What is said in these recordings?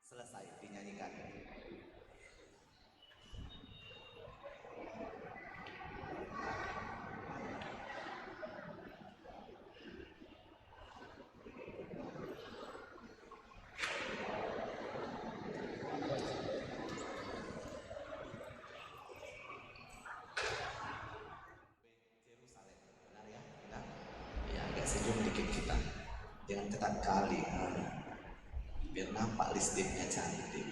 Selesai dinyanyikan. Yerusalem, benar ya? Benar. Ya, agak senyum dikit kita. Jangan ketat kali, biar nampak listriknya cantik.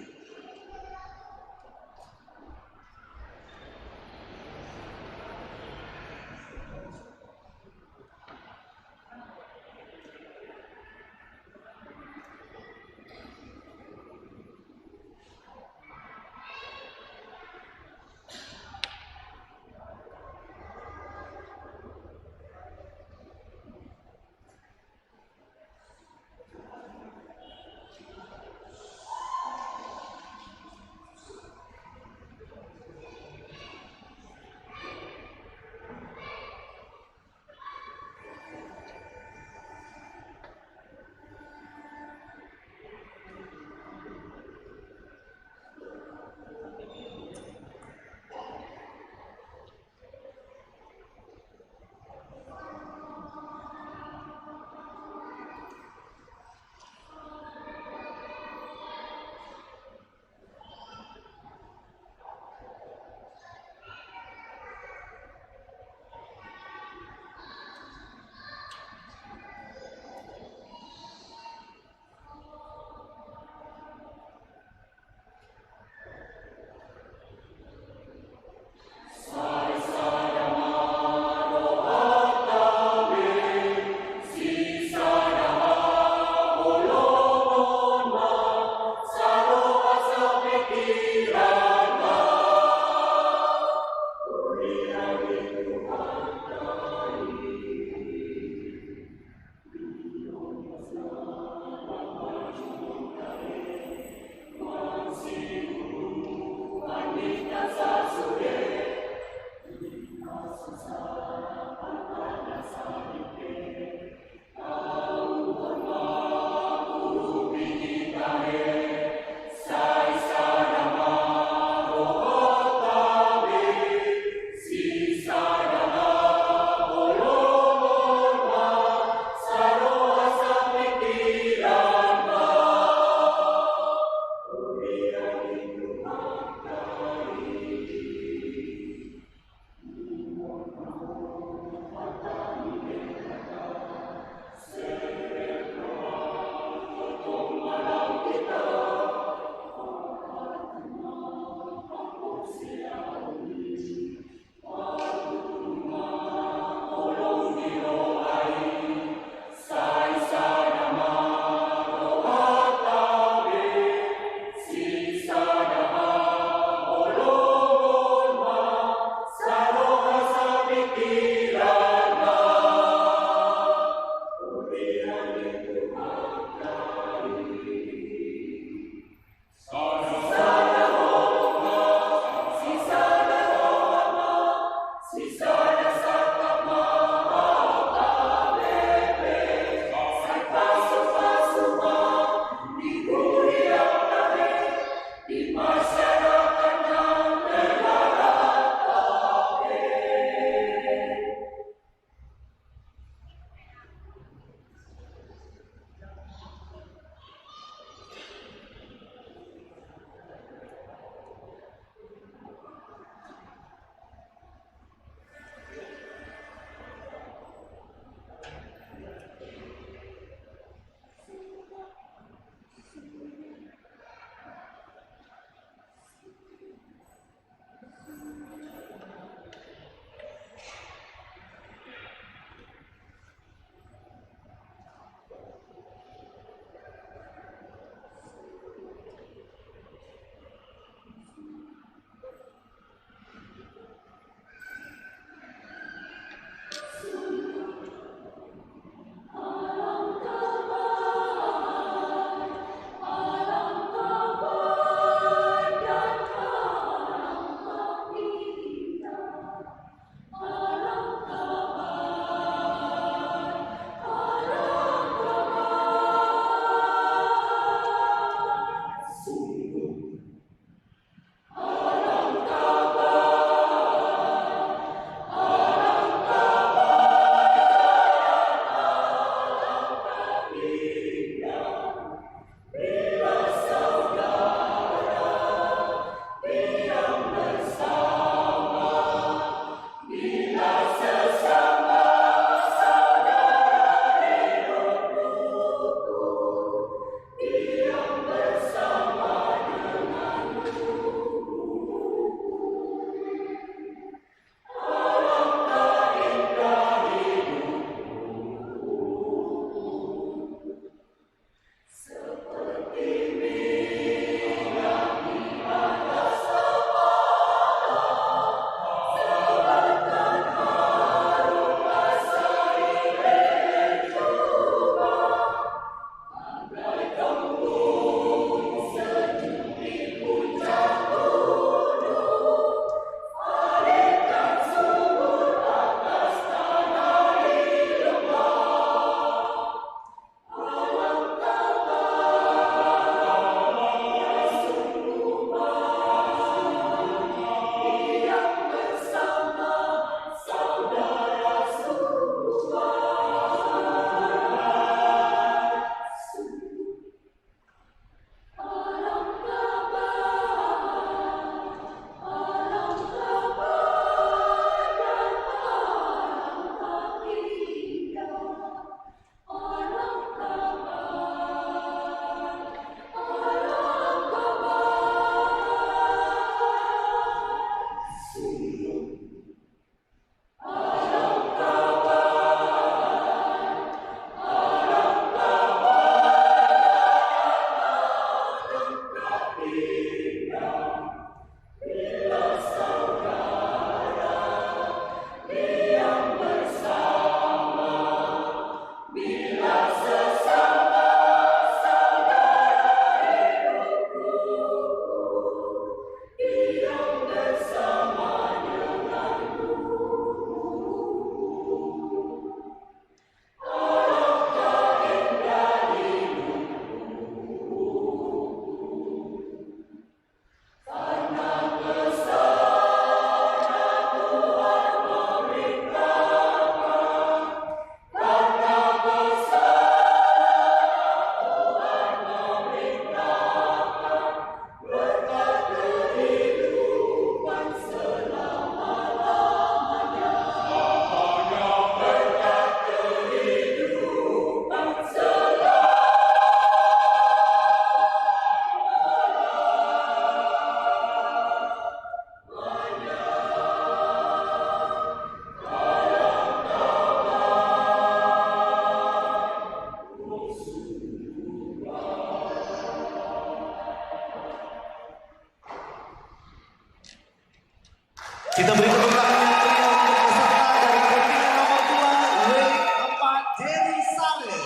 Kita beri tepuk tangan yang meriah untuk peserta dari kontingen nomor 2, W4 Jerusalem.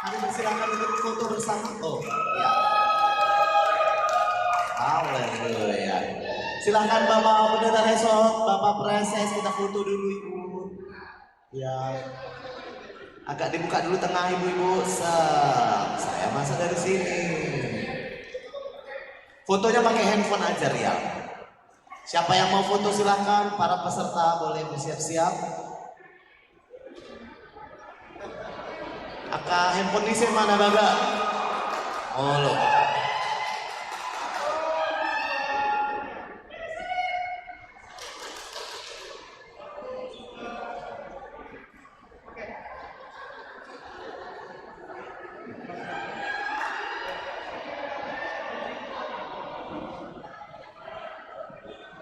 Kami persilakan untuk foto bersama. Oh, ya. Haleluya. Silahkan Bapak Pendeta Resort, Bapak Preses, kita foto dulu Ibu. Ya. Agak dibuka dulu tengah Ibu-ibu. Saya masuk dari sini. Fotonya pakai handphone aja Rial. Siapa yang mau foto silahkan, para peserta boleh bersiap-siap. Aka handphone di sini mana Baga? Oh loh.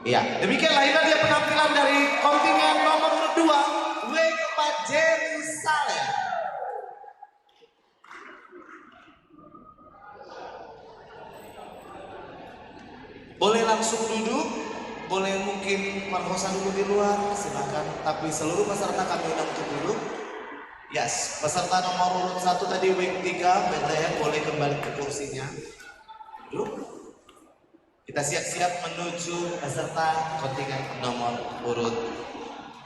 Iya, demikianlah ini dia penampilan dari kontingen nomor 2 W4 Jerusalem. Boleh langsung duduk, boleh mungkin marhosa dulu di luar, silakan. Tapi seluruh peserta kami undang untuk duduk. Yes, peserta nomor urut 1 tadi W3 Bethlehem boleh kembali ke kursinya. Duduk. Kita siap-siap menuju peserta kontingen nomor urut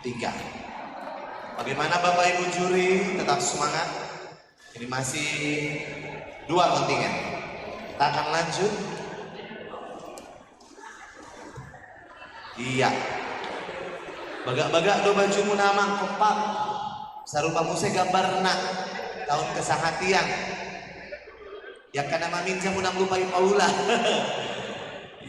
3. Bagaimana Bapak Ibu juri? Tetap semangat. Ini masih 2 kontingen. Kita akan lanjut. Iya. Bagak-bagak do baju munamang kompak. Sarupa muse gambar nak tahun kesahatian. Yang karena maminja munam lupai paulah.